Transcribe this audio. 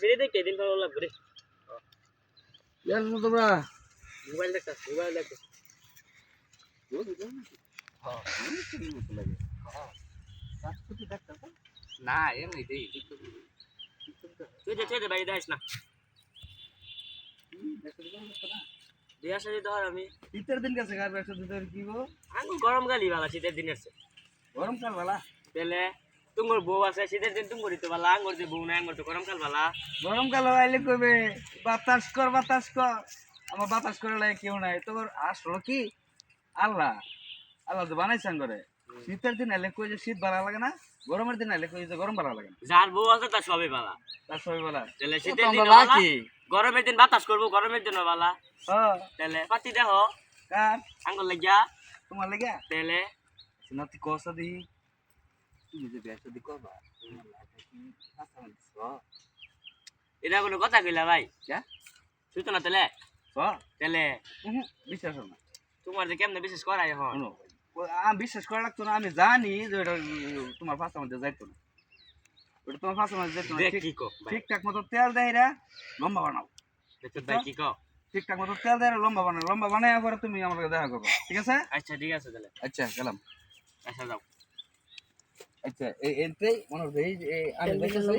সিঁড়ি দেখে দিন ভালো লাগবে রে। জানো তোমরা মোবাইল দেখতাছ মোবাইল দেখো। হ্যাঁ মতো লাগে রাজপুতি দেখতাছ না এমনি দেই তুই দে ভাই দেখাইস না। দিয়ে আসা দিতে হয় আমি শীতের দিন গেছে গার ব্যবসা দিতে কি গো আমি গরম গালি বালা শীতের দিন আছে গরমকাল বালা তাহলে তুঙ্গর বউ আছে শীতের দিন তুঙ্গর দিতে বালা আঙ্গর যে বউ না আঙ্গর তো গরম কাল বালা গরমকাল আইলে কইবে বাতাস কর আমার বাতাস করে লাগে কেউ নাই তোর আসলো কি আল্লাহ আল্লাহ তো বানাইছেন করে শীতের দিন আইলে কই যে শীত ভালো লাগে না গরমের দিন আইলে কই যে গরম ভালো লাগে না যার বউ আছে তার সবই বালা তার সবই বলা তাহলে শীতের দিন বালা গরমের দিন বাতাস করবো গরমের দিন বালা হ্যাঁ তাহলে পাতি দেখো কার আঙ্গুর লাগিয়া তোমার লাগে তাহলে না তুই কসা দি তুমি যে ব্যবসা দি করবা এটা কোনো কথা কইলা ভাই কে তুই তো না তাহলে স তাহলে বিশ্বাস না তোমার যে কেমনে বিশেষ করাই এখন শোনো আমি বিশ্বাস করা লাগতো না আমি জানি যে ওটা তোমার পাশার মধ্যে যাইতো না ওটা তোমার পাশার মধ্যে যাইতো না কি কো ভাই ঠিকঠাক মতো তেল দেয় রা লম্বা বানাও দেখো ভাই কি কো ঠিকঠাক মতো তেল দেয় লম্বা বানায় পরে তুমি আমার কাছে দেখা করবে ঠিক আছে আচ্ছা ঠিক আছে তাহলে আচ্ছা গেলাম আচ্ছা যাও আচ্ছা এইটাই মনে হচ্ছে এই আমি দেখেছি